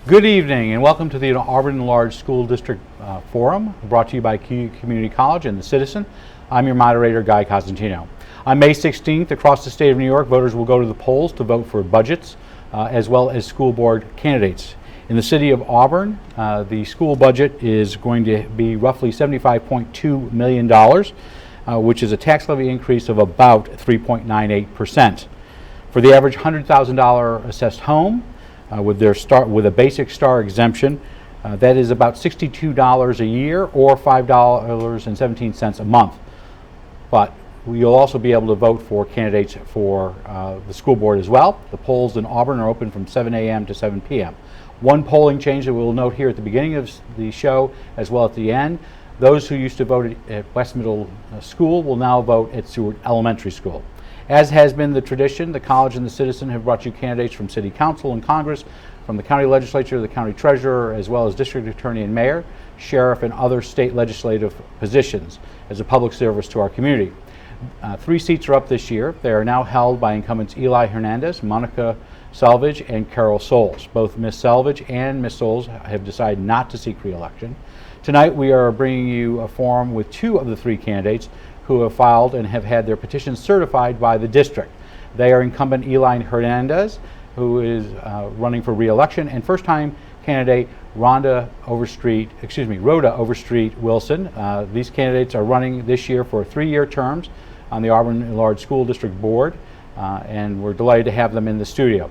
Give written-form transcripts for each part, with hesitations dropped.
Good evening and welcome to the Auburn Large School District Forum, brought to you by Community College and the Citizen. I'm your moderator, Guy Cosentino. On May 16th, across the state of New York, voters will go to the polls to vote for budgets as well as school board candidates. In the city of Auburn, the school budget is going to be roughly $75.2 million, which is a tax levy increase of about 3.98%. For the average $100,000 assessed home, with a basic star exemption, that is about $62 a year or $5.17 a month. But you'll also be able to vote for candidates for the school board as well. The polls in Auburn are open from 7 a.m. to 7 p.m. One polling change that we'll note here at the beginning of the show as well at the end: those who used to vote at West Middle School will now vote at Seward Elementary School. As has been the tradition, the College and the Citizen have brought you candidates from City Council and Congress, from the County Legislature, the County Treasurer, as well as District Attorney and Mayor, Sheriff, and other state legislative positions as a public service to our community. 3 seats are up this year. They are now held by incumbents Eli Hernandez, Monica Selvage, and Carol Souls. Both Ms. Selvage and Ms. Souls have decided not to seek re-election. Tonight we are bringing you a forum with 2 of the 3 candidates who have filed and have had their petitions certified by the district. They are incumbent Eli Hernandez, who is running for re-election, and first-time candidate Rhoda Overstreet Wilson. These candidates are running this year for 3-year terms on the Auburn Large School District Board, and we're delighted to have them in the studio.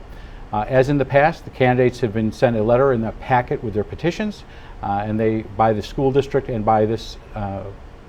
As in the past, the candidates have been sent a letter in the packet with their petitions, and by the school district and by this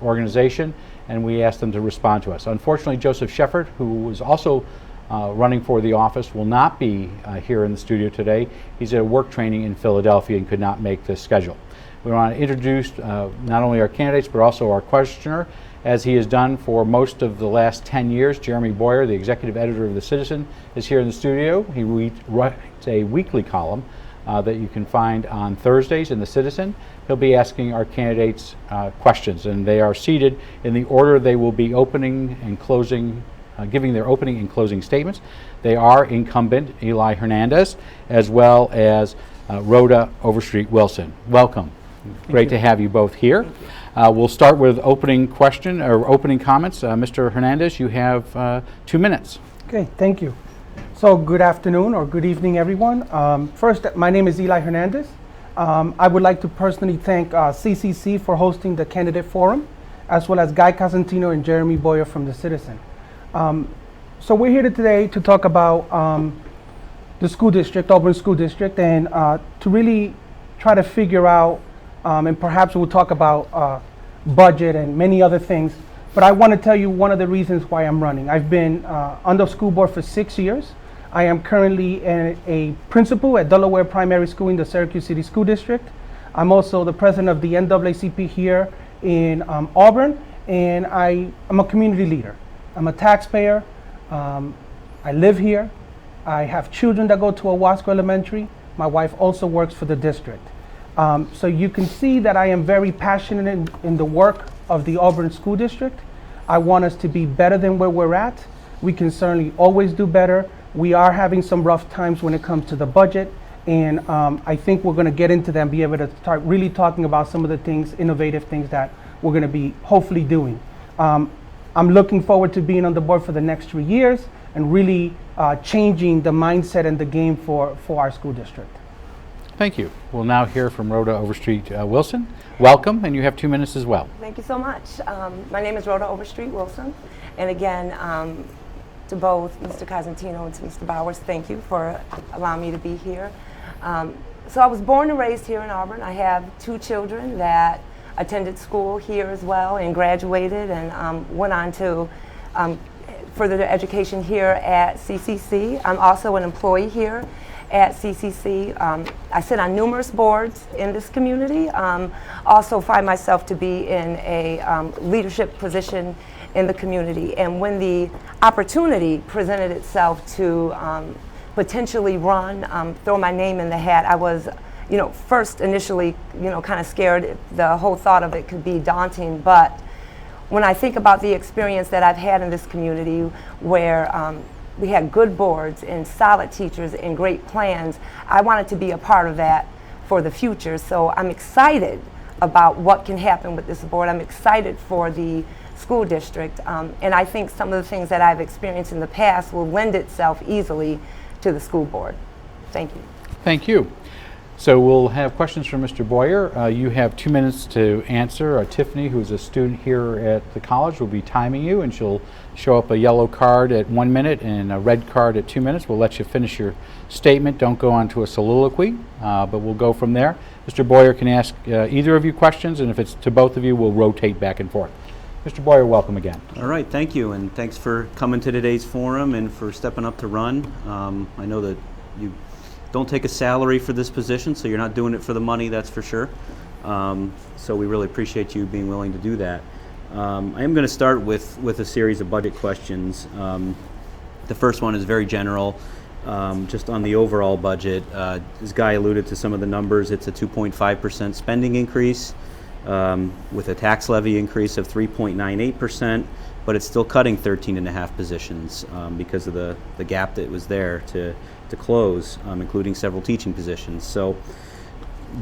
organization, and we asked them to respond to us. Unfortunately, Joseph Shefford, who was also running for the office, will not be here in the studio today. He's at a work training in Philadelphia and could not make the schedule. We want to introduce not only our candidates but also our questioner, as he has done for most of the last 10 years. Jeremy Boyer, the executive editor of The Citizen, is here in the studio. He writes a weekly column that you can find on Thursdays in The Citizen. He'll be asking our candidates questions, and they are seated in the order they will be opening and closing, giving their opening and closing statements. They are incumbent Eli Hernandez as well as Rhoda Overstreet Wilson. Welcome. Great to have you both here. We'll start with opening comments. Mr. Hernandez, you have 2 minutes. Okay, thank you. So good afternoon or good evening, everyone. First, my name is Eli Hernandez. I would like to personally thank CCC for hosting the candidate forum, as well as Guy Cosentino and Jeremy Boyer from The Citizen. So we're here today to talk about the school district, Auburn School District, and to really try to figure out, and perhaps we'll talk about budget and many other things, but I want to tell you one of the reasons why I'm running. I've been on the school board for 6 years. I am currently a principal at Delaware Primary School in the Syracuse City School District. I'm also the president of the NAACP here in Auburn, and I'm a community leader. I'm a taxpayer. I live here. I have children that go to Owasco Elementary. My wife also works for the district. So you can see that I am very passionate in the work of the Auburn School District. I want us to be better than where we're at. We can certainly always do better. We are having some rough times when it comes to the budget, and I think we're going to get into that and be able to start really talking about some of the things, innovative things that we're going to be hopefully doing. I'm looking forward to being on the board for the next 3 years and really changing the mindset and the game for our school district. Thank you. We'll now hear from Rhoda Overstreet Wilson. Welcome, and you have 2 minutes as well. Thank you so much. My name is Rhoda Overstreet Wilson, and again, to both Mr. Cosentino and to Mr. Bowers, thank you for allowing me to be here. So I was born and raised here in Auburn. I have 2 children that attended school here as well and graduated and went on to further their education here at CCC. I'm also an employee here at CCC. I sit on numerous boards in this community. Also find myself to be in a leadership position in the community. And when the opportunity presented itself to potentially run, throw my name in the hat, I was, first initially, kind of scared. The whole thought of it could be daunting, but when I think about the experience that I've had in this community where we had good boards and solid teachers and great plans, I wanted to be a part of that for the future. So I'm excited about what can happen with this board. I'm excited for the school district, and I think some of the things that I've experienced in the past will lend itself easily to the school board. Thank you. Thank you. So we'll have questions from Mr. Boyer. You have 2 minutes to answer. Tiffany, who's a student here at the college, will be timing you, and she'll show up a yellow card at 1 minute and a red card at 2 minutes. We'll let you finish your statement. Don't go on to a soliloquy, but we'll go from there. Mr. Boyer can ask either of you questions, and if it's to both of you, we'll rotate back and forth. Mr. Boyer, welcome again. All right, thank you, and thanks for coming to today's forum and for stepping up to run. I know that you don't take a salary for this position, so you're not doing it for the money, that's for sure. So we really appreciate you being willing to do that. I am going to start with a series of budget questions. The first one is very general, just on the overall budget. As Guy alluded to some of the numbers, it's a 2.5% spending increase, with a tax levy increase of 3.98%, but it's still cutting 13.5 positions because of the gap that was there to close, including several teaching positions. So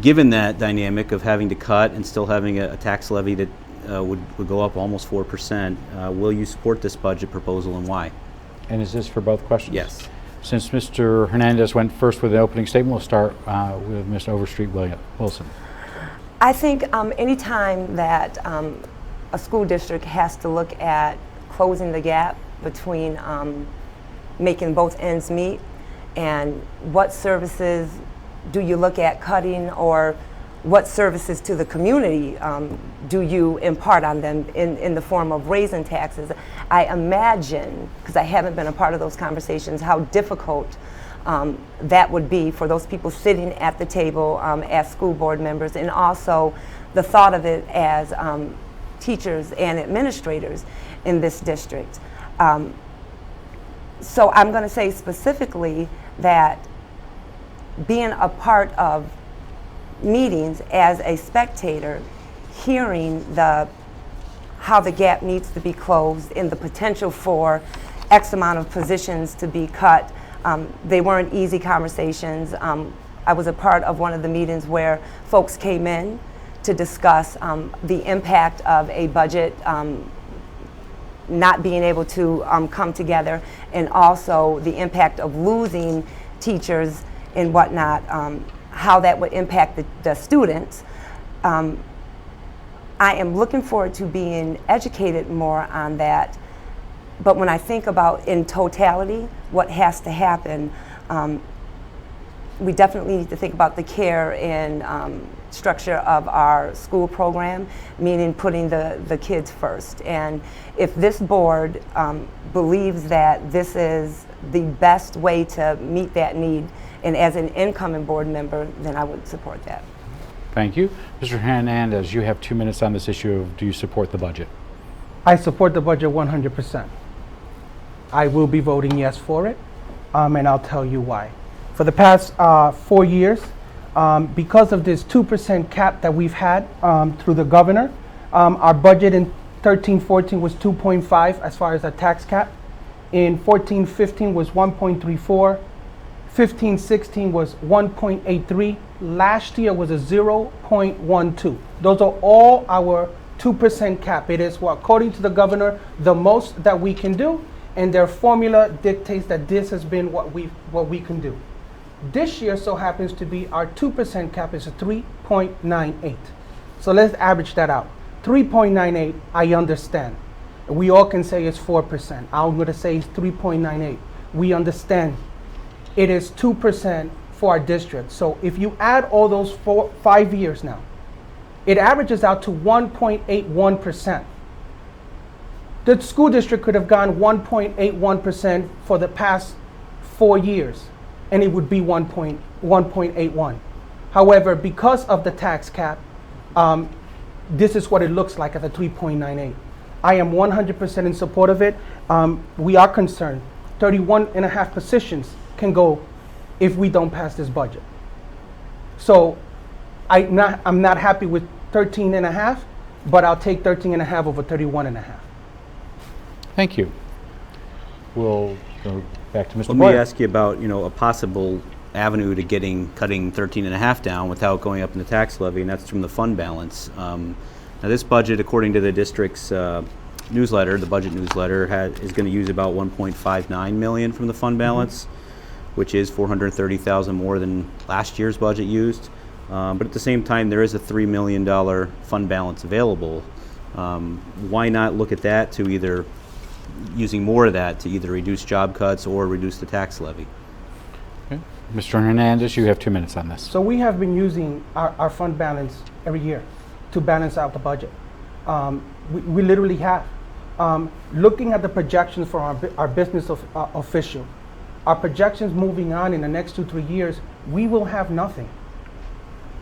given that dynamic of having to cut and still having a tax levy that would go up almost 4%, will you support this budget proposal, and why? And is this for both questions? Yes. Since Mr. Hernandez went first with the opening statement, we'll start with Ms. Overstreet Wilson. I think anytime that a school district has to look at closing the gap between making both ends meet and what services do you look at cutting, or what services to the community do you impart on them in the form of raising taxes. I imagine, because I haven't been a part of those conversations, how difficult that would be for those people sitting at the table as school board members, and also the thought of it as teachers and administrators in this district. So I'm going to say specifically that being a part of meetings as a spectator, hearing how the gap needs to be closed and the potential for X amount of positions to be cut, they weren't easy conversations. I was a part of one of the meetings where folks came in to discuss the impact of a budget not being able to come together, and also the impact of losing teachers and whatnot, how that would impact the students. I am looking forward to being educated more on that, but when I think about in totality what has to happen, we definitely need to think about the care and structure of our school program, meaning putting the kids first. And if this board believes that this is the best way to meet that need, and as an incoming board member, then I would support that. Thank you. Mr. Hernandez, you have 2 minutes on this issue of do you support the budget? I support the budget 100%. I will be voting yes for it, and I'll tell you why. For the past 4 years, because of this 2% cap that we've had through the governor, our budget in 13-14 was 2.5 as far as a tax cap. In 14-15 was 1.34. 15-16 was 1.83. Last year was a 0.12. Those are all our 2% cap. It is, according to the governor, the most that we can do, and their formula dictates that this has been what we can do. This year so happens to be our 2% cap is a 3.98. So let's average that out. 3.98, I understand. We all can say it's 4%. I'm going to say it's 3.98. We understand it is 2% for our district. So if you add all those 5 years now, it averages out to 1.81%. The school district could have gone 1.81% for the past 4 years, and it would be 1.81. However, because of the tax cap, this is what it looks like at the 3.98. I am 100% in support of it. We are concerned. 31.5 positions can go if we don't pass this budget. So I'm not happy with 13.5, but I'll take 13.5 over 31.5. Thank you. We'll go back to Mr. Let Boyer. me ask you about, a possible avenue to cutting 13.5 down without going up in the tax levy, and that's from the fund balance. Now this budget, according to the district's newsletter, the budget newsletter, is going to use about 1.59 million from the fund balance, which is 430,000 more than last year's budget used. But at the same time, there is a $3 million fund balance available. Why not look at that to either using more of that to either reduce job cuts or reduce the tax levy? Okay. Mr. Hernandez, you have 2 minutes on this. So we have been using our fund balance every year to balance out the budget. We literally have. Looking at the projections for our business official, our projections moving on in the next 2-3 years, we will have nothing.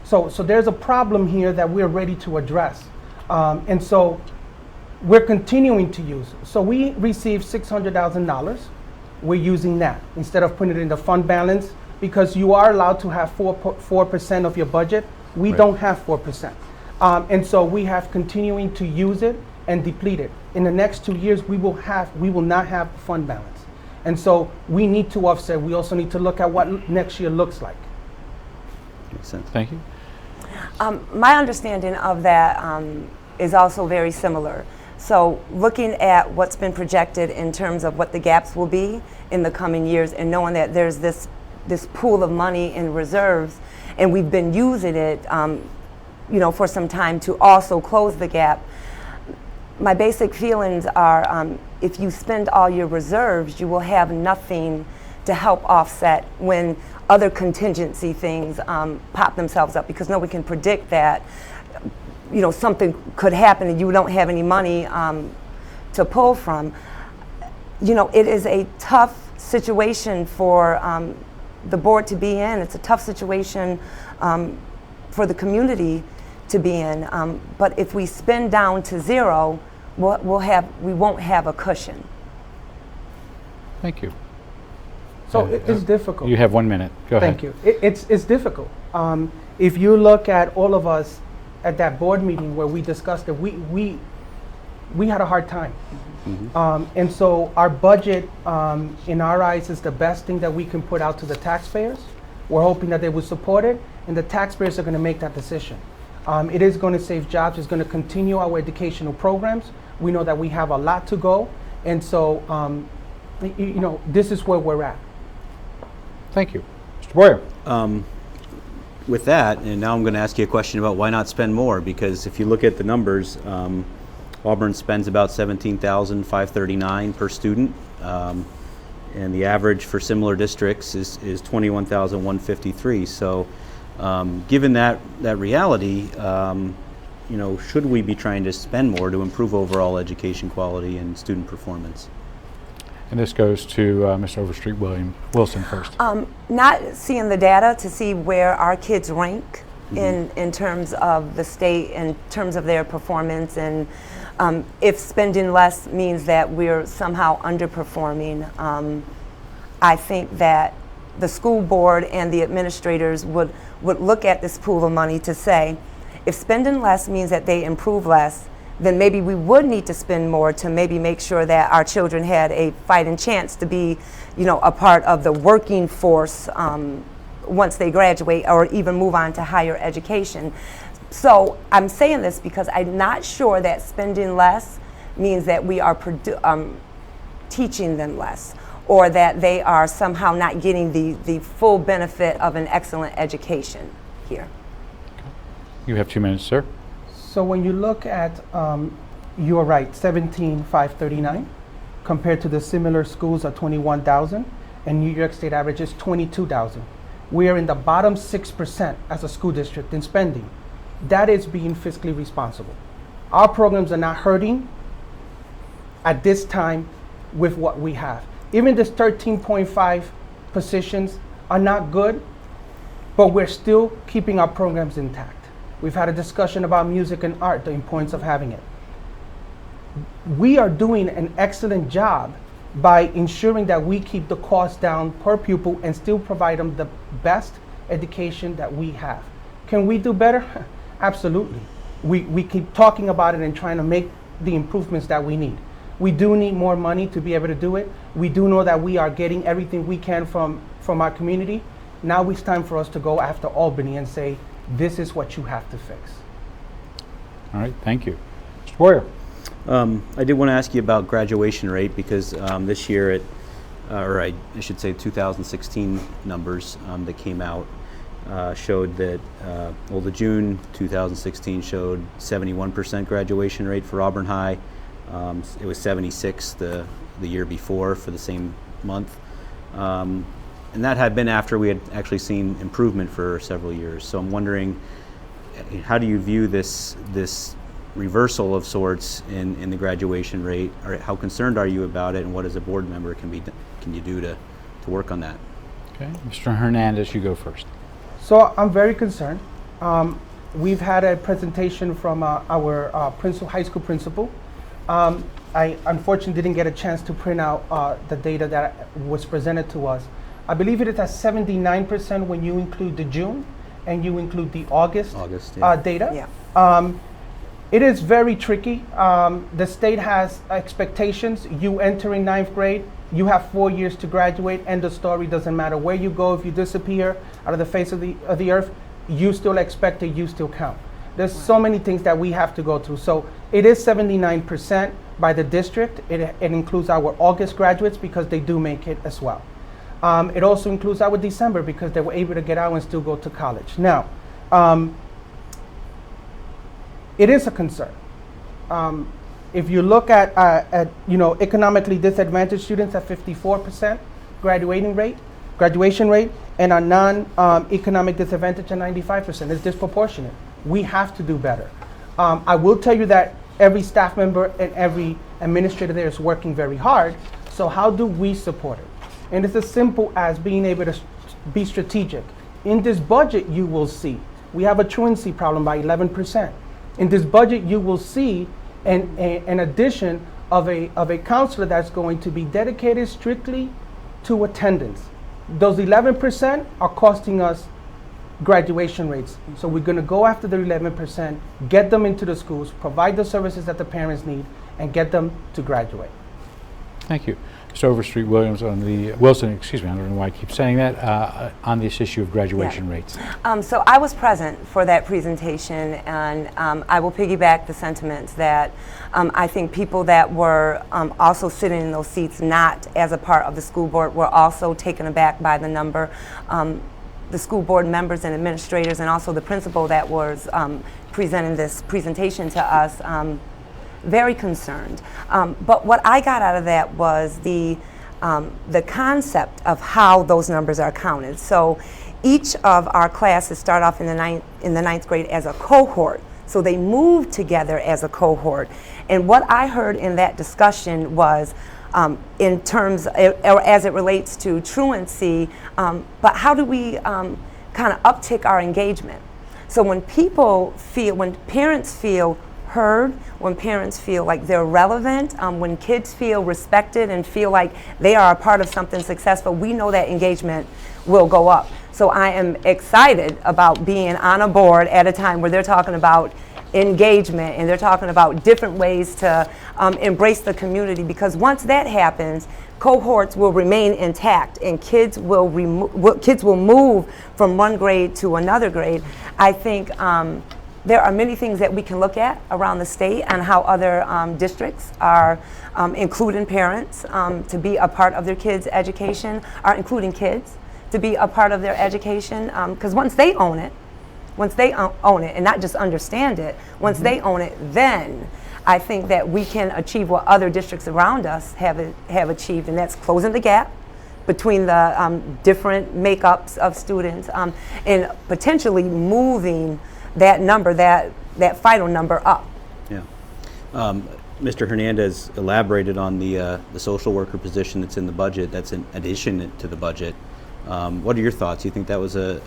So there's a problem here that we're ready to address. And so we're continuing to use. So we received $600,000. We're using that instead of putting it in the fund balance, because you are allowed to have 4% of your budget. We Right. don't have 4%. And so we have continuing to use it and deplete it. In the next 2 years, we will not have fund balance. And so we need to offset. We also need to look at what next year looks like. Makes sense. Thank you. My understanding of that is also very similar. So looking at what's been projected in terms of what the gaps will be in the coming years, and knowing that there's this pool of money in reserves, and we've been using it for some time to also close the gap. My basic feelings are if you spend all your reserves, you will have nothing to help offset when other contingency things pop themselves up, because nobody can predict that something could happen and you don't have any money to pull from. It is a tough situation for the board to be in. It's a tough situation for the community to be in. But if we spend down to zero, we won't have a cushion. Thank you. So it's difficult. You have 1 minute. Go ahead. Thank you. It's difficult. If you look at all of us at that board meeting where we discussed it, we had a hard time. And so our budget, in our eyes, is the best thing that we can put out to the taxpayers. We're hoping that they will support it, and the taxpayers are going to make that decision. It is going to save jobs. It's going to continue our educational programs. We know that we have a lot to go, and so this is where we're at. Thank you. Mr. Boyer. With that, and now I'm going to ask you a question about why not spend more, because if you look at the numbers, Auburn spends about $17,539 per student, and the average for similar districts is $21,153. So, given that reality, should we be trying to spend more to improve overall education quality and student performance? And this goes to Mr. Overstreet Wilson first. Not seeing the data to see where our kids rank in terms of the state, in terms of their performance, and if spending less means that we're somehow underperforming. I think that the school board and the administrators would look at this pool of money to say, if spending less means that they improve less, then maybe we would need to spend more to maybe make sure that our children had a fighting chance to be, a part of the working force once they graduate or even move on to higher education. So I'm saying this because I'm not sure that spending less means that we are teaching them less, or that they are somehow not getting the full benefit of an excellent education here. You have 2 minutes, sir. So when you look at, you're right, 17,539 compared to the similar schools of 21,000, and New York State average is 22,000. We are in the bottom 6% as a school district in spending. That is being fiscally responsible. Our programs are not hurting at this time with what we have. Even this 13.5 positions are not good, but we're still keeping our programs intact. We've had a discussion about music and art, the importance of having it. We are doing an excellent job by ensuring that we keep the cost down per pupil and still provide them the best education that we have. Can we do better? Absolutely. We keep talking about it and trying to make the improvements that we need. We do need more money to be able to do it. We do know that we are getting everything we can from our community, Now it's time for us to go after Albany and say, this is what you have to fix. All right, thank you. Mr. Boyer. I did want to ask you about graduation rate because this year, I should say 2016 numbers that came out showed that, the June 2016 showed 71% graduation rate for Auburn High. It was 76 the year before for the same month. And that had been after we had actually seen improvement for several years. So I'm wondering, how do you view this reversal of sorts in the graduation rate, or how concerned are you about it, and what as a board member can you do to work on that? Okay, Mr. Hernandez, you go first. So I'm very concerned. We've had a presentation from our high school principal. I unfortunately didn't get a chance to print out the data that was presented to us. I believe it is at 79% when you include the June and you include the August yeah. Data. Yeah. It is very tricky. The state has expectations. You enter in 9th grade, you have 4 years to graduate, end of story. Doesn't matter where you go. If you disappear out of the face of the earth, you still expected, you still count. There's so many things that we have to go through. So it is 79% by the district. It includes our August graduates because they do make it as well. It also includes our December because they were able to get out and still go to college. Now, it is a concern. If you look at economically disadvantaged students at 54% graduation rate, and a non-economic disadvantage at 95%, it's disproportionate. We have to do better. I will tell you that every staff member and every administrator there is working very hard. So how do we support it? And it's as simple as being able to be strategic. In this budget, you will see we have a truancy problem by 11%. In this budget, you will see an addition of a counselor that's going to be dedicated strictly to attendance. Those 11% are costing us graduation rates. So we're going to go after the 11%, get them into the schools, provide the services that the parents need, and get them to graduate. Thank you. Mr. Overstreet Wilson, I don't know why I keep saying that, on this issue of graduation rates. So I was present for that presentation, and I will piggyback the sentiments that I think people that were also sitting in those seats not as a part of the school board were also taken aback by the number. The school board members and administrators and also the principal that was presenting this presentation to us, very concerned. But what I got out of that was the concept of how those numbers are counted. So each of our classes start off in the ninth grade as a cohort. So they move together as a cohort. And what I heard in that discussion was in terms, or as it relates to truancy, but how do we kind of uptick our engagement? So when parents feel heard, when parents feel like they're relevant, when kids feel respected and feel like they are a part of something successful, we know that engagement will go up. So I am excited about being on a board at a time where they're talking about engagement and they're talking about different ways to embrace the community, because once that happens, cohorts will remain intact and kids will move from one grade to another grade. I think there are many things that we can look at around the state on how other districts are including parents to be a part of their kids' education, are including kids to be a part of their education, because once they own it, and not just understand it, once they own it, then I think that we can achieve what other districts around us have achieved, and that's closing the gap between the different makeups of students and potentially moving that number, that final number up. Yeah. Mr. Hernandez elaborated on the social worker position that's in the budget, that's in addition to the budget. What are your thoughts? Do you think that was a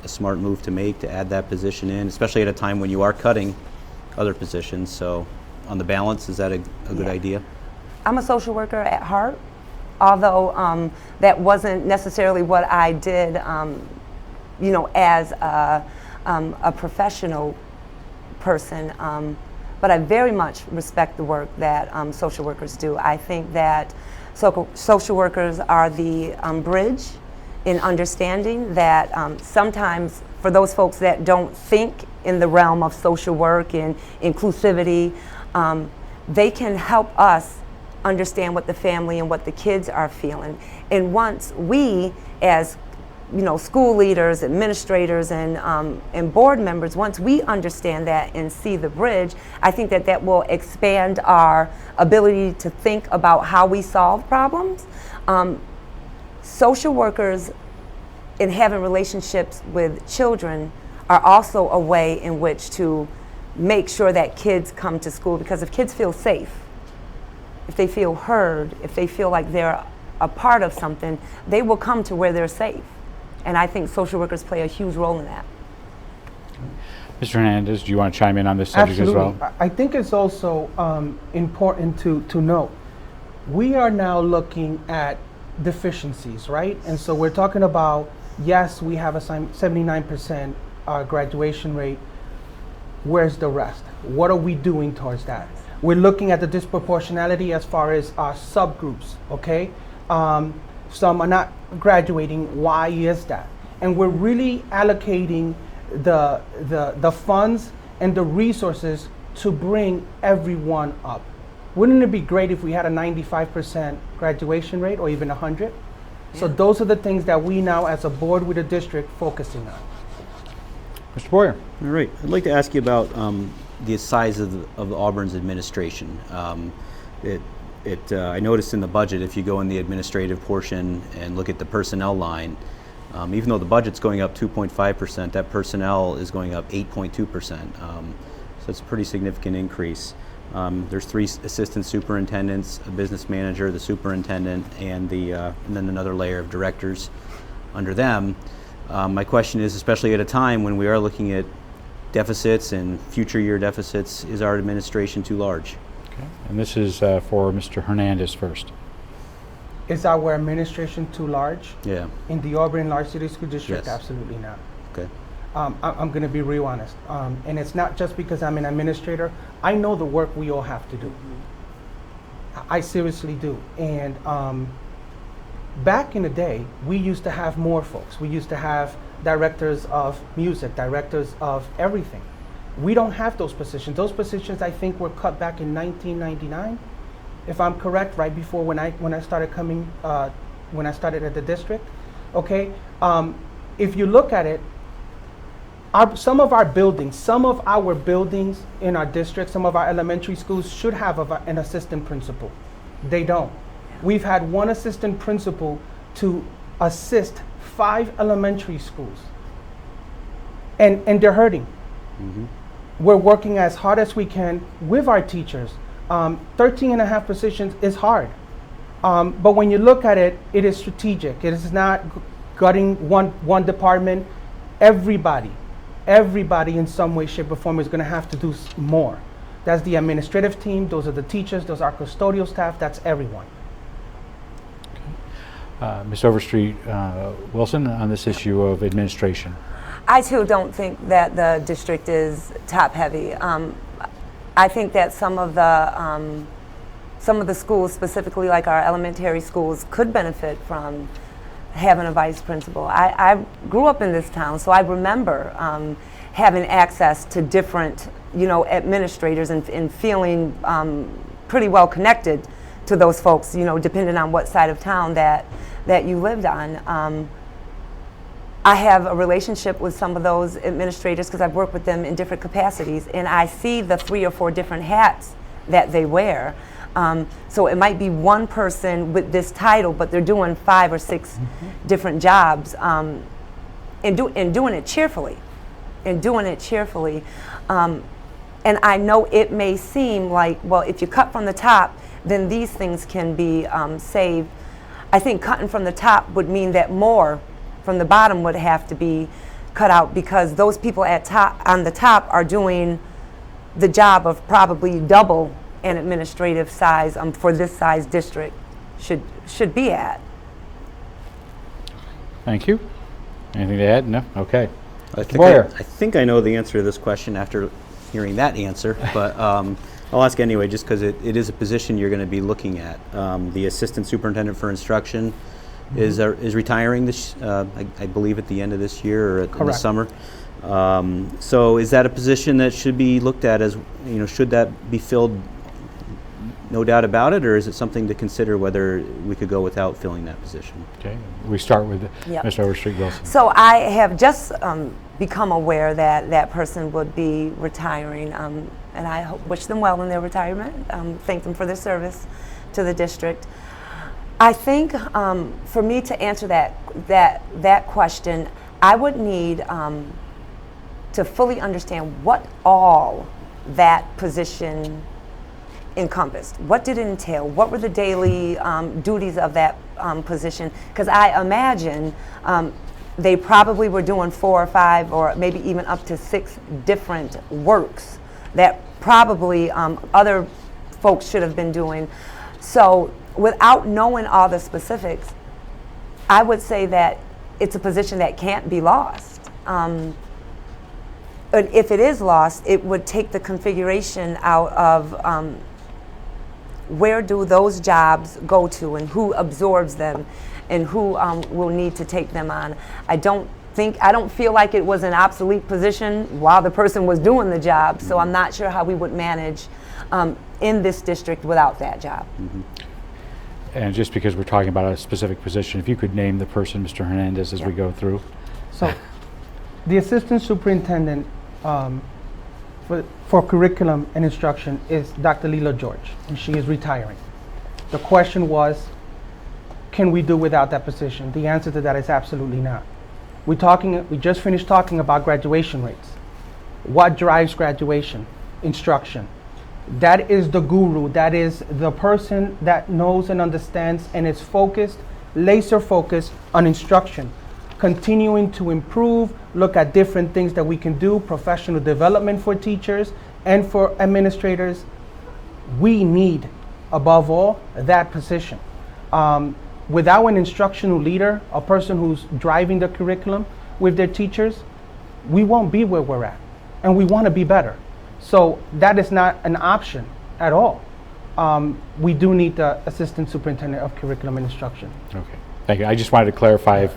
smart move to make, to add that position in, especially at a time when you are cutting other positions? So on the balance, is that a good idea? I'm a social worker at heart, although that wasn't necessarily what I did, as a professional person, but I very much respect the work that social workers do. I think that social workers are the bridge in understanding that sometimes for those folks that don't think in the realm of social work and inclusivity, they can help us understand what the family and what the kids are feeling. And once we, as school leaders, administrators, and board members, once we understand that and see the bridge, I think that will expand our ability to think about how we solve problems. Social workers in having relationships with children are also a way in which to make sure that kids come to school, because if kids feel safe, if they feel heard, if they feel like they're a part of something, they will come to where they're safe. And I think social workers play a huge role in that. Mr. Hernandez, do you want to chime in on this subject Absolutely. as well? I think it's also important to note, we are now looking at deficiencies, right? And so we're talking about, yes, we have a 79% graduation rate. Where's the rest? What are we doing towards that? We're looking at the disproportionality as far as our subgroups, okay? Some are not graduating. Why is that? And we're really allocating the funds and the resources to bring everyone up. Wouldn't it be great if we had a 95% graduation rate or even 100? So those are the things that we now as a board with a district focusing on. Mr. Boyer. All right. I'd like to ask you about the size of Auburn's administration. I noticed in the budget, if you go in the administrative portion and look at the personnel line, even though the budget's going up 2.5%, that personnel is going up 8.2%. So it's a pretty significant increase. There's 3 assistant superintendents, a business manager, the superintendent, and then another layer of directors under them. My question is, especially at a time when we are looking at deficits and future year deficits, is our administration too large? Okay. And this is for Mr. Hernandez first. Is our administration too large? Yeah. In the Auburn Large City School District? Yes. Absolutely not. Okay. I'm going to be real honest. And it's not just because I'm an administrator. I know the work we all have to do. I seriously do. And back in the day, we used to have more folks. We used to have directors of music, directors of everything. We don't have those positions. Those positions, I think, were cut back in 1999, if I'm correct, right before when I started coming, when I started at the district. Okay, if you look at it, some of our buildings in our district, some of our elementary schools should have an assistant principal. They don't. We've had one assistant principal to assist 5 elementary schools, and they're hurting. Mm-hmm. We're working as hard as we can with our teachers. 13 and a half positions is hard. But when you look at it, it is strategic. It is not gutting one department. Everybody in some way, shape, or form is going to have to do more. That's the administrative team. Those are the teachers. Those are custodial staff. That's everyone. Ms. Overstreet Wilson, on this issue of administration. I too don't think that the district is top heavy. I think that some of the schools, specifically like our elementary schools, could benefit from having a vice principal. I grew up in this town, so I remember having access to different, administrators and feeling pretty well connected to those folks, depending on what side of town that you lived on. I have a relationship with some of those administrators because I've worked with them in different capacities, and I see the 3 or 4 different hats that they wear. So it might be one person with this title, but they're doing 5 or 6 different jobs, and doing it cheerfully. And I know it may seem like, well, if you cut from the top, then these things can be saved. I think cutting from the top would mean that more from the bottom would have to be cut out, because those people on the top are doing the job of probably double an administrative size for this size district should be at. Thank you. Anything to add? No? Okay. I think I know the answer to this question after hearing that answer, but I'll ask anyway, just because it is a position you're going to be looking at. The assistant superintendent for instruction, is retiring this, I believe, at the end of this year or in the Correct. summer. So is that a position that should be looked at as, should that be filled, no doubt about it, or is it something to consider whether we could go without filling that position? Okay, we start with Yep. Mr. Overstreet Wilson. So I have just become aware that that person would be retiring, and I wish them well in their retirement. Thank them for their service to the district. I think for me to answer that question, I would need to fully understand what all that position encompassed. What did it entail? What were the daily duties of that position? Because I imagine they probably were doing 4 or 5 or maybe even up to 6 different works that probably other folks should have been doing. So without knowing all the specifics, I would say that it's a position that can't be lost. But if it is lost, it would take the configuration out of where do those jobs go to and who absorbs them and who will need to take them on. I don't feel like it was an obsolete position while the person was doing the job, so I'm not sure how we would manage in this district without that job. Mm-hmm. And just because we're talking about a specific position, if you could name the person, Mr. Hernandez, as we go through. So, the assistant superintendent for curriculum and instruction is Dr. Lila George, and she is retiring. The question was, can we do without that position? The answer to that is absolutely not. We just finished talking about graduation rates. What drives graduation? Instruction. That is the guru. That is the person that knows and understands and is focused, laser focused on instruction. Continuing to improve, look at different things that we can do, professional development for teachers and for administrators. We need, above all, that position. Without an instructional leader, a person who's driving the curriculum with their teachers, we won't be where we're at, and we want to be better. So that is not an option at all. We do need the assistant superintendent of curriculum and instruction. Okay, thank you. I just wanted to clarify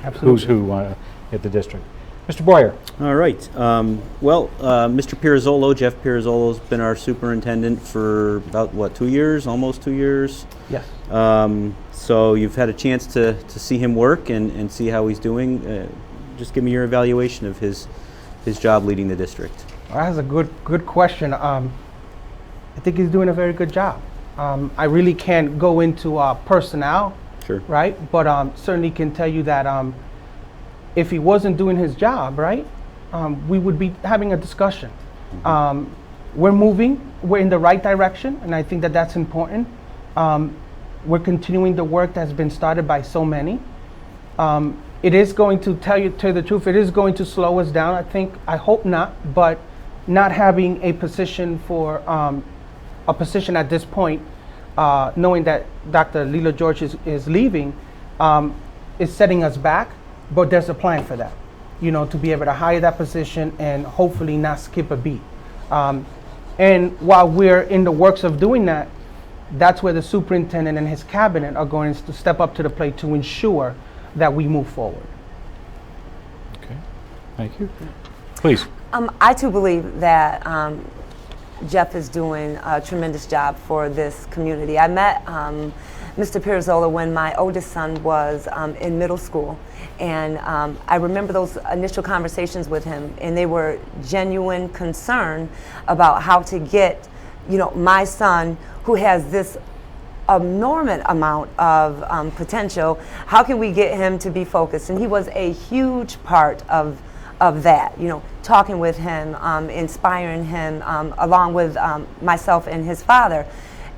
Absolutely. who's who at the district. Mr. Boyer. All right. Mr. Pirozzolo, Jeff Pirozzolo's been our superintendent for about, 2 years, almost 2 years? Yes. So you've had a chance to see him work and see how he's doing. Just give me your evaluation of his job leading the district. That's a good question. I think he's doing a very good job. I really can't go into personnel, Sure. right? But certainly can tell you that if he wasn't doing his job, right, we would be having a discussion. Mm-hmm. We're moving, we're in the right direction, and I think that that's important. We're continuing the work that's been started by so many. It is going to tell you the truth, it is going to slow us down, I hope not, but not having a position at this point, knowing that Dr. Lila George is leaving, is setting us back, but there's a plan for that, to be able to hire that position and hopefully not skip a beat. And while we're in the works of doing that, that's where the superintendent and his cabinet are going to step up to the plate to ensure that we move forward. Okay, thank you. Please. I too believe that Jeff is doing a tremendous job for this community. I met Mr. Pirozzolo when my oldest son was in middle school, and I remember those initial conversations with him, and they were genuine concern about how to get, my son, who has this enormous amount of potential, how can we get him to be focused? And he was a huge part of that, talking with him, inspiring him, along with myself and his father.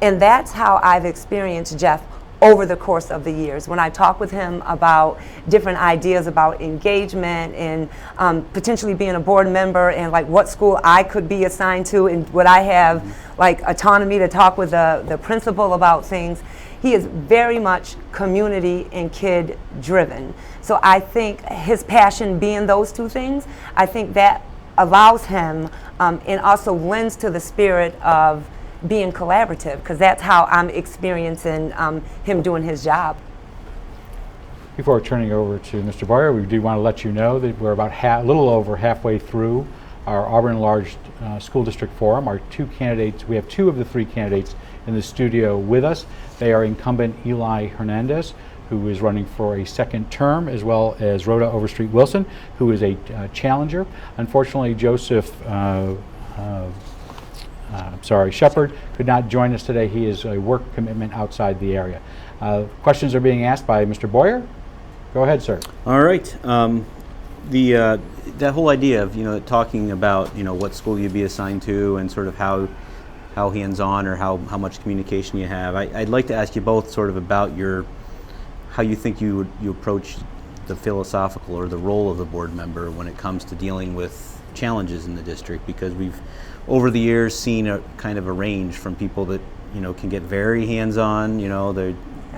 And that's how I've experienced Jeff over the course of the years. When I talk with him about different ideas about engagement and potentially being a board member and like what school I could be assigned to and would I have like autonomy to talk with the principal about things, he is very much community and kid driven. So I think his passion being those two things, I think that allows him and also lends to the spirit of being collaborative, because that's how I'm experiencing him doing his job. Before turning over to Mr. Boyer, we do want to let you know that we're about a little over halfway through our Auburn Enlarged School District Forum. Our two candidates, we have two of the three candidates in the studio with us. They are incumbent Eli Hernandez, who is running for a second term, as well as Rhoda Overstreet Wilson, who is a challenger. Unfortunately, Joseph Shepard could not join us today. He has a work commitment outside the area. Questions are being asked by Mr. Boyer. Go ahead, sir. All right. That whole idea of talking about what school you'd be assigned to and sort of how hands-on or how much communication you have. I'd like to ask you both sort of about how you think you approach the philosophical or the role of the board member when it comes to dealing with challenges in the district, because we've over the years seen a kind of a range from people that can get very hands-on, they're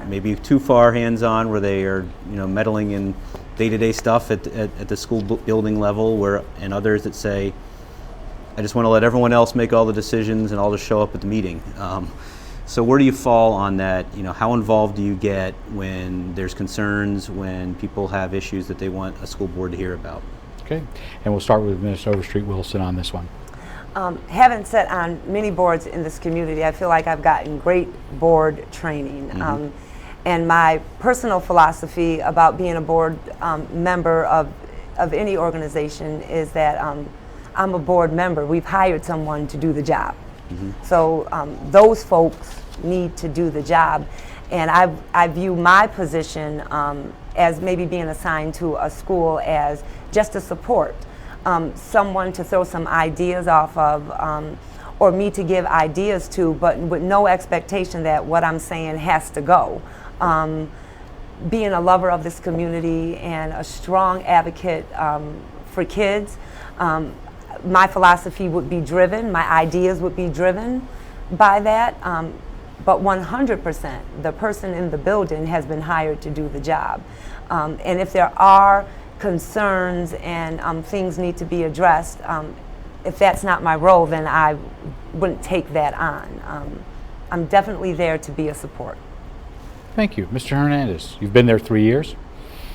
maybe too far hands-on where they are meddling in day-to-day stuff at the school building level, and others that say, I just want to let everyone else make all the decisions and I'll just show up at the meeting. So where do you fall on that? How involved do you get when there's concerns, when people have issues that they want a school board to hear about? Okay, and we'll start with Ms. Overstreet Wilson on this one. Having sat on many boards in this community, I feel like I've gotten great board training. Mm-hmm. And my personal philosophy about being a board member of any organization is that I'm a board member. We've hired someone to do the job. Mm-hmm. So those folks need to do the job. And I view my position as maybe being assigned to a school as just a support. Someone to throw some ideas off of, or me to give ideas to, but with no expectation that what I'm saying has to go. Being a lover of this community and a strong advocate for kids, my philosophy would be driven, my ideas would be driven by that, but 100% the person in the building has been hired to do the job. And if there are concerns and things need to be addressed, if that's not my role, then I wouldn't take that on. I'm definitely there to be a support. Thank you. Mr. Hernandez, you've been there 3 years?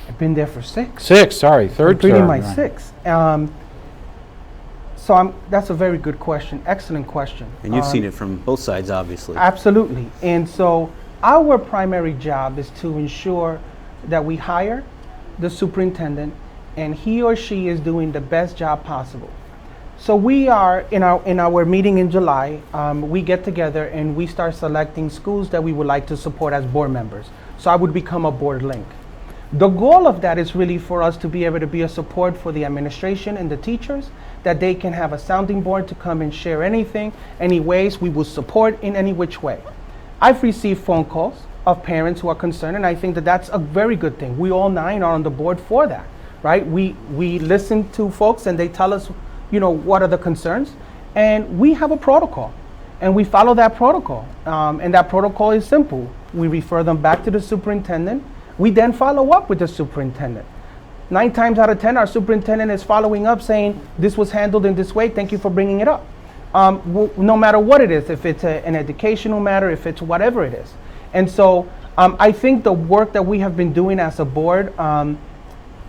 I've been there for 6. 6, sorry, third Completing term. my Right. 6. That's a very good question, excellent question. And you've seen it from both sides, obviously. Absolutely. And so our primary job is to ensure that we hire the superintendent and he or she is doing the best job possible. So we are, in our meeting in July, we get together and we start selecting schools that we would like to support as board members. So I would become a board link. The goal of that is really for us to be able to be a support for the administration and the teachers, that they can have a sounding board to come and share anything, any ways we will support in any which way. I've received phone calls of parents who are concerned, and I think that that's a very good thing. We all 9 are on the board for that, right? We listen to folks and they tell us, what are the concerns, and we have a protocol, and we follow that protocol. And that protocol is simple. We refer them back to the superintendent. We then follow up with the superintendent. 9 times out of 10, our superintendent is following up saying, this was handled in this way, thank you for bringing it up. No matter what it is, if it's an educational matter, if it's whatever it is. And so I think the work that we have been doing as a board,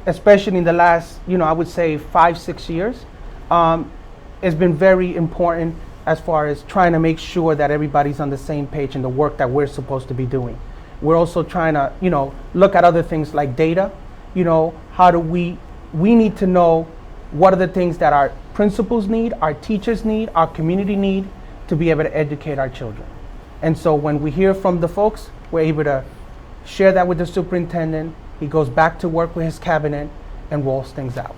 especially in the last, I would say 5-6 years, has been very important as far as trying to make sure that everybody's on the same page in the work that we're supposed to be doing. We're also trying to, look at other things like data. How do we need to know what are the things that our principals need, our teachers need, our community need to be able to educate our children. And so when we hear from the folks, we're able to share that with the superintendent. He goes back to work with his cabinet and rolls things out.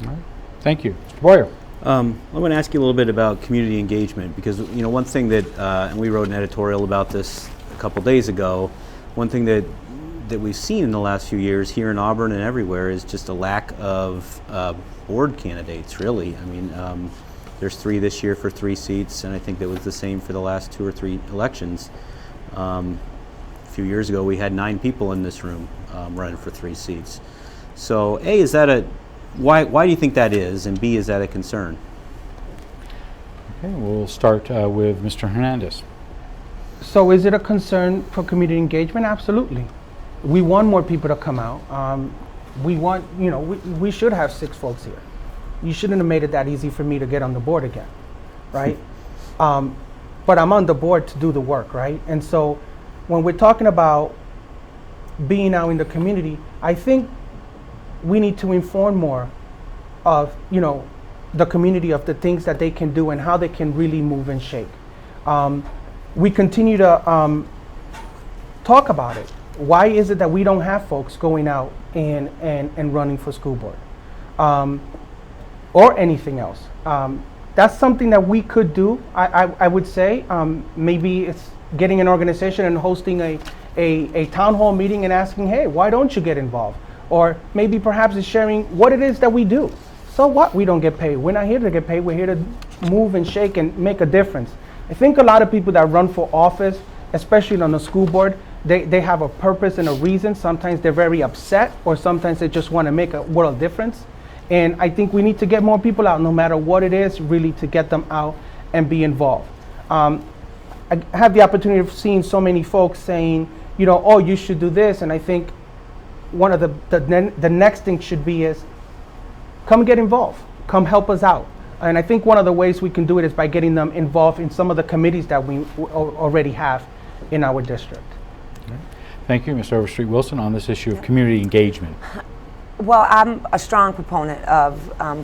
All right. Thank you. Mr. Boyer. I want to ask you a little bit about community engagement, because one thing that, and we wrote an editorial about this a couple days ago, one thing that we've seen in the last few years here in Auburn and everywhere is just a lack of board candidates, really. I mean, there's 3 this year for 3 seats, and I think that was the same for the last 2 or 3 elections. A few years ago, we had 9 people in this room running for 3 seats. So, A, is that why do you think that is, and B, is that a concern? Okay, we'll start with Mr. Hernandez. So is it a concern for community engagement? Absolutely. We want more people to come out. We want, we should have 6 folks here. You shouldn't have made it that easy for me to get on the board again, right? But I'm on the board to do the work, right? And so when we're talking about being out in the community, I think we need to inform more of, the community of the things that they can do and how they can really move and shake. We continue to talk about it. Why is it that we don't have folks going out and running for school board or anything else? That's something that we could do. I would say maybe it's getting an organization and hosting a town hall meeting and asking, hey, why don't you get involved? Or maybe perhaps it's sharing what it is that we do. So what? We don't get paid. We're not here to get paid. We're here to move and shake and make a difference. I think a lot of people that run for office, especially on the school board, they have a purpose and a reason. Sometimes they're very upset, or sometimes they just want to make a world difference. And I think we need to get more people out, no matter what it is, really to get them out and be involved. I have the opportunity of seeing so many folks saying, oh, you should do this. And I think one of the next thing should be is, come get involved, come help us out. And I think one of the ways we can do it is by getting them involved in some of the committees that we already have in our district. Thank you, Mr. Overstreet Wilson, on this issue of community engagement. Well, I'm a strong proponent of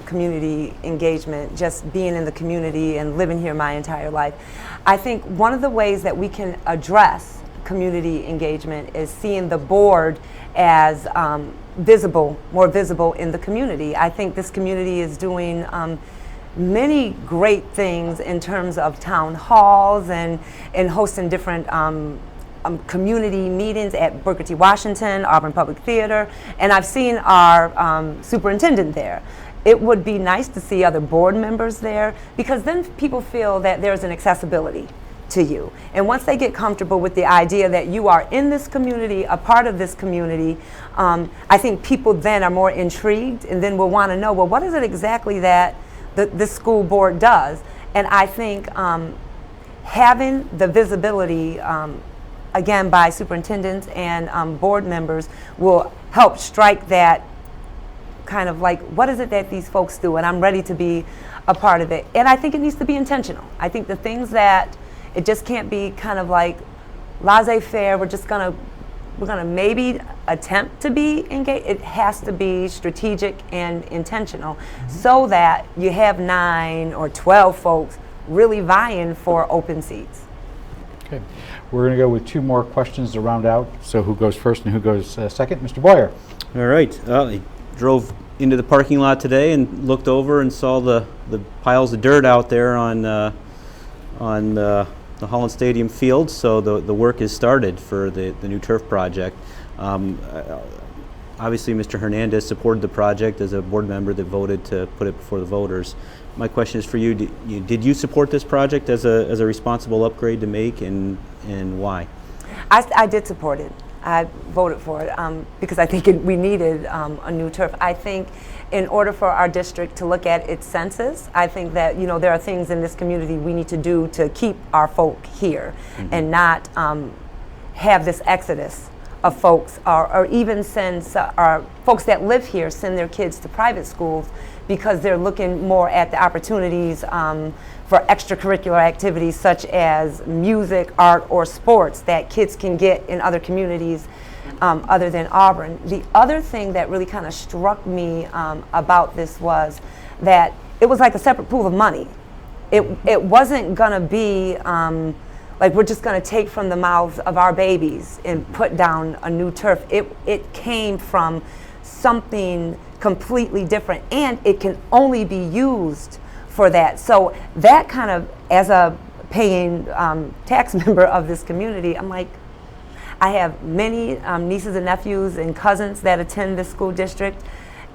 community engagement, just being in the community and living here my entire life. I think one of the ways that we can address community engagement is seeing the board as more visible in the community. I think this community is doing many great things in terms of town halls and hosting different community meetings at Booker T. Washington, Auburn Public Theater, and I've seen our superintendent there. It would be nice to see other board members there, because then people feel that there's an accessibility to you. And once they get comfortable with the idea that you are in this community, a part of this community, I think people then are more intrigued and then will want to know, well, what is it exactly that this school board does? And I think having the visibility again by superintendents and board members will help strike that kind of like, what is it that these folks do? And I'm ready to be a part of it. And I think it needs to be intentional. I think the things that, it just can't be kind of like laissez-faire, we're gonna maybe attempt to be engaged. It has to be strategic and intentional, so that you have 9 or 12 folks really vying for open seats. Okay, we're going to go with 2 more questions to round out. So who goes first and who goes second? Mr. Boyer. All right. I drove into the parking lot today and looked over and saw the piles of dirt out there on the Holland Stadium field. So the work is started for the new turf project. Obviously, Mr. Hernandez supported the project as a board member that voted to put it before the voters. My question is for you: did you support this project as a responsible upgrade to make, and why? I did support it. I voted for it because I think we needed a new turf. I think in order for our district to look at its census, I think that there are things in this community we need to do to keep our folk here, and not have this exodus of folks, or even send our folks that live here send their kids to private schools because they're looking more at the opportunities for extracurricular activities such as music, art, or sports that kids can get in other communities other than Auburn. The other thing that really kind of struck me about this was that it was like a separate pool of money. It wasn't going to be like we're just going to take from the mouths of our babies and put down a new turf. It came from something completely different, and it can only be used for that. So that kind of, as a paying tax member of this community, I'm like, I have many nieces and nephews and cousins that attend this school district,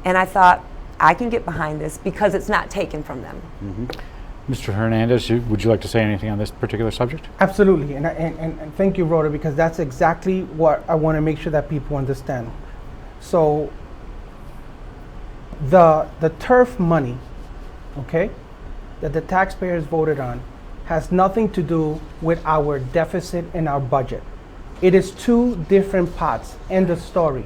and I thought, I can get behind this because it's not taken from them. Mr. Hernandez, would you like to say anything on this particular subject? Absolutely, and thank you, Rhoda, because that's exactly what I want to make sure that people understand. So the turf money, okay, that the taxpayers voted on has nothing to do with our deficit in our budget. It is two different pots. End of story.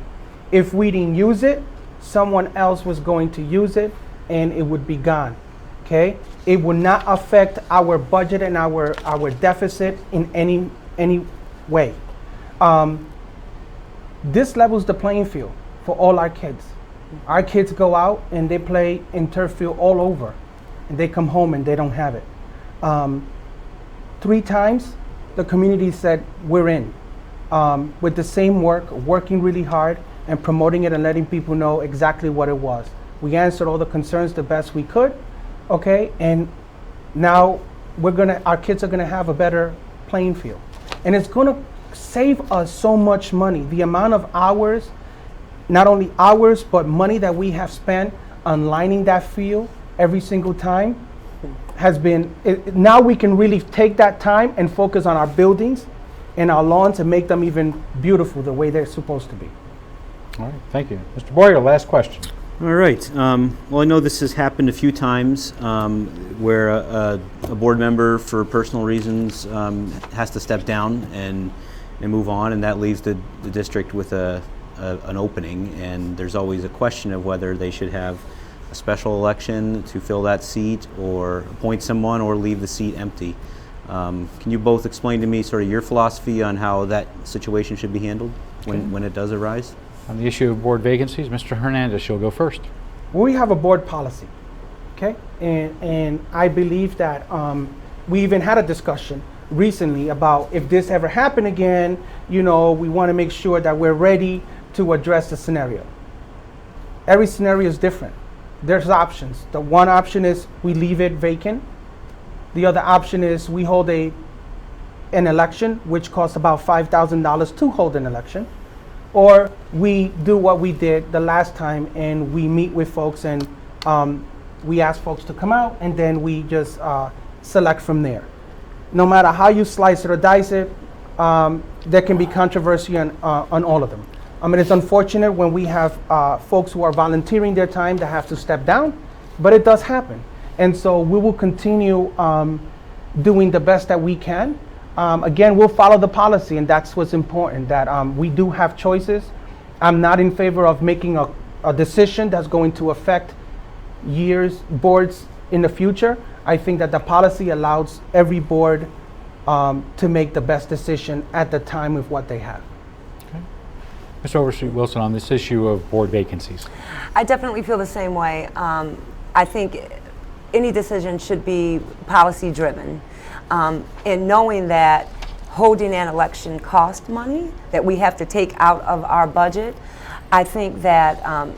If we didn't use it, someone else was going to use it and it would be gone. Okay? It would not affect our budget and our deficit in any way. This levels the playing field for all our kids. Our kids go out and they play in turf field all over, and they come home and they don't have it. 3 times the community said we're in, with the same working really hard and promoting it and letting people know exactly what it was. We answered all the concerns the best we could, okay, and now our kids are gonna have a better playing field. And it's gonna save us so much money. The amount of hours, not only hours, but money that we have spent on lining that field every single time has been, now we can really take that time and focus on our buildings and our lawns and make them even beautiful the way they're supposed to be. All right, thank you. Mr. Boyer, last question. All right. Well, I know this has happened a few times where a board member, for personal reasons, has to step down and move on, and that leaves the district with an opening. And there's always a question of whether they should have a special election to fill that seat, or appoint someone, or leave the seat empty. Can you both explain to me sort of your philosophy on how that situation should be handled when it does arise? On the issue of board vacancies, Mr. Hernandez, you'll go first. We have a board policy, okay? And I believe that we even had a discussion recently about if this ever happened again, we want to make sure that we're ready to address the scenario. Every scenario is different. There's options. The one option is we leave it vacant. The other option is we hold an election, which costs about $5,000 to hold an election. Or we do what we did the last time and we meet with folks and we ask folks to come out, and then we just select from there. No matter how you slice it or dice it, there can be controversy on all of them. I mean, it's unfortunate when we have folks who are volunteering their time that have to step down, but it does happen. And so we will continue doing the best that we can. Again, we'll follow the policy, and that's what's important, that we do have choices. I'm not in favor of making a decision that's going to affect boards in the future. I think that the policy allows every board to make the best decision at the time with what they have. Okay. Mr. Overstreet Wilson, on this issue of board vacancies. I definitely feel the same way. I think any decision should be policy driven. And knowing that holding an election costs money that we have to take out of our budget, I think that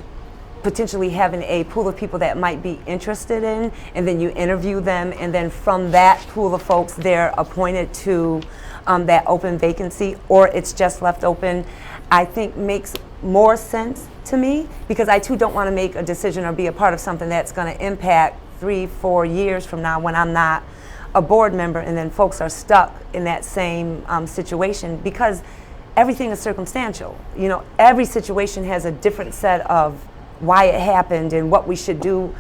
potentially having a pool of people that might be interested in, and then you interview them, and then from that pool of folks they're appointed to that open vacancy, or it's just left open, I think makes more sense to me, because I too don't want to make a decision or be a part of something that's going to impact 3-4 years from now when I'm not a board member, and then folks are stuck in that same situation, because everything is circumstantial. Every situation has a different set of why it happened and what we should do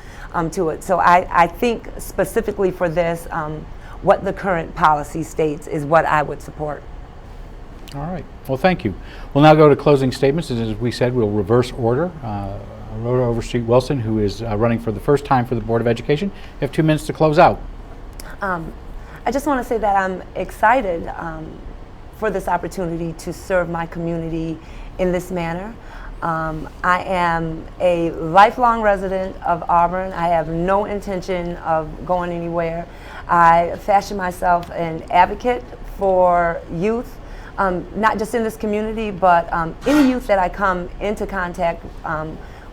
to it. So I think specifically for this, what the current policy states is what I would support. All right. Well, thank you. We'll now go to closing statements. As we said, we'll reverse order. Rhoda Overstreet Wilson, who is running for the first time for the Board of Education. You have 2 minutes to close out. I just want to say that I'm excited for this opportunity to serve my community in this manner. I am a lifelong resident of Auburn. I have no intention of going anywhere. I fashion myself an advocate for youth, not just in this community, but any youth that I come into contact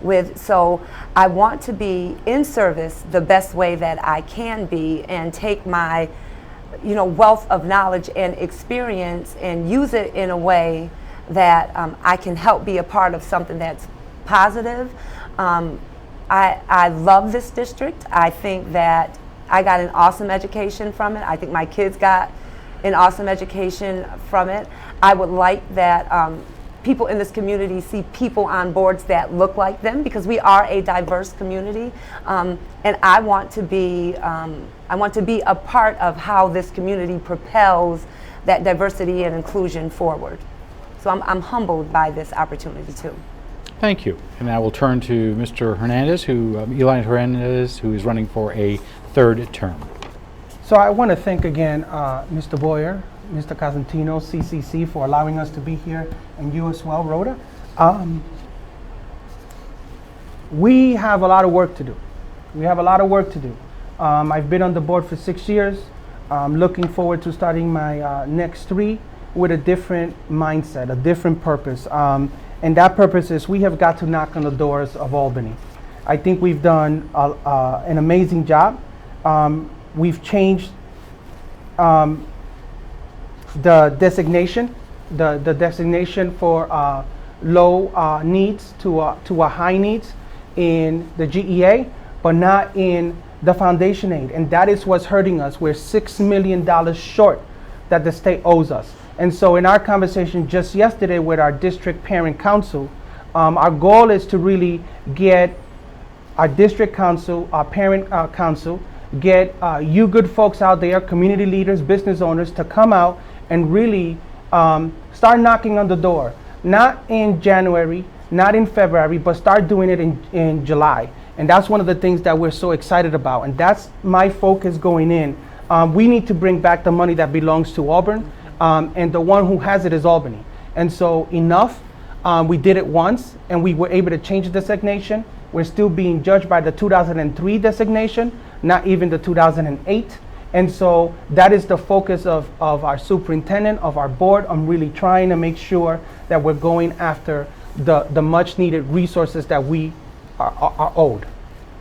with. So I want to be in service the best way that I can be, and take my wealth of knowledge and experience and use it in a way that I can help be a part of something that's positive. I love this district. I think that I got an awesome education from it. I think my kids got an awesome education from it. I would like that people in this community see people on boards that look like them, because we are a diverse community, and I want to be a part of how this community propels that diversity and inclusion forward. So I'm humbled by this opportunity too. Thank you. And I will turn to Mr. Hernandez, Eli Hernandez, who is running for a third term. So I want to thank again Mr. Boyer, Mr. Cosentino, CCC for allowing us to be here, and you as well, Rhoda. We have a lot of work to do. I've been on the board for 6 years. I'm looking forward to starting my next 3 with a different mindset, a different purpose. And that purpose is we have got to knock on the doors of Albany. I think we've done an amazing job. We've changed the designation, the designation for low needs to a high needs in the GEA, but not in the foundation aid. And that is what's hurting us. We're $6 million short that the state owes us. And so in our conversation just yesterday with our district parent council, our goal is to really get our district council, our parent council, get you good folks out there, community leaders, business owners, to come out and really start knocking on the door. Not in January, not in February, but start doing it in July. And that's one of the things that we're so excited about. And that's my focus going in. We need to bring back the money that belongs to Auburn. And the one who has it is Albany. And so enough. We did it once and we were able to change the designation. We're still being judged by the 2003 designation, not even the 2008. And so that is the focus of our superintendent, of our board. I'm really trying to make sure that we're going after the much needed resources that we are owed.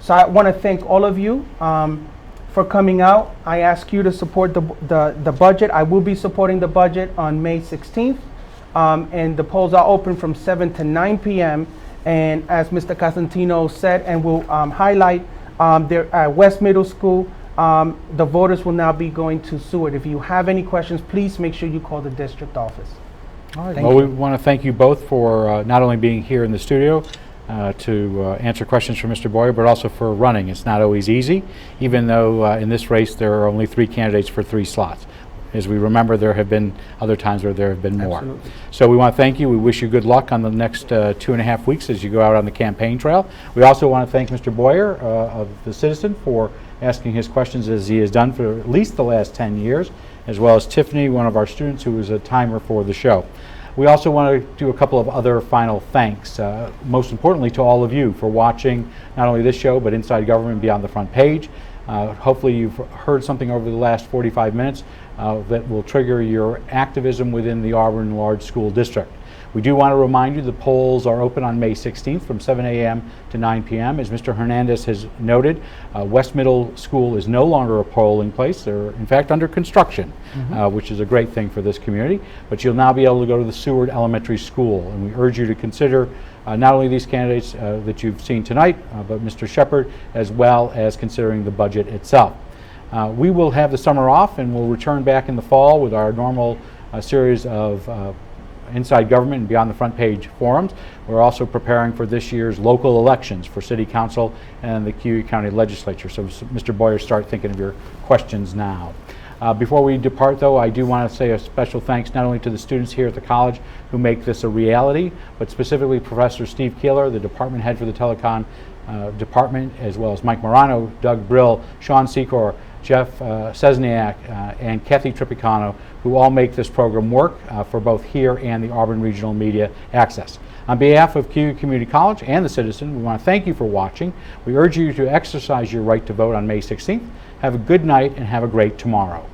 So I want to thank all of you for coming out. I ask you to support the budget. I will be supporting the budget on May 16th. And the polls are open from 7 to 9 p.m. And as Mr. Cosentino said, and will highlight, there at West Middle School, the voters will now be going to Seward. If you have any questions, please make sure you call the district office. All right. Well, we want to thank you both for not only being here in the studio to answer questions from Mr. Boyer, but also for running. It's not always easy, even though in this race there are only 3 candidates for 3 slots. As we remember, there have been other times where there have been more. Absolutely. So we want to thank you. We wish you good luck on the next 2.5 weeks as you go out on the campaign trail. We also want to thank Mr. Boyer of the Citizen for asking his questions as he has done for at least the last 10 years, as well as Tiffany, one of our students who was a timer for the show. We also want to do a couple of other final thanks, most importantly to all of you for watching not only this show, but Inside Government Beyond the Front Page. Hopefully you've heard something over the last 45 minutes that will trigger your activism within the Auburn Large School District. We do want to remind you the polls are open on May 16th from 7 a.m. to 9 p.m. As Mr. Hernandez has noted, West Middle School is no longer a polling place. They're in fact under construction, which is a great thing for this community. But you'll now be able to go to the Seward Elementary School, and we urge you to consider not only these candidates that you've seen tonight, but Mr. Shepard, as well as considering the budget itself. We will have the summer off and we'll return back in the fall with our normal series of Inside Government and Beyond the Front Page forums. We're also preparing for this year's local elections for City Council and the Cuyahoga County Legislature. So Mr. Boyer, start thinking of your questions now. Before we depart, though, I do want to say a special thanks not only to the students here at the college who make this a reality, but specifically Professor Steve Keeler, the department head for the telecom department, as well as Mike Morano, Doug Brill, Sean Secor, Jeff Cesniak, and Kathy Tripicano, who all make this program work for both here and the Auburn Regional Media Access. On behalf of Cuyahoga Community College and the Citizen, we want to thank you for watching. We urge you to exercise your right to vote on May 16th. Have a good night and have a great tomorrow.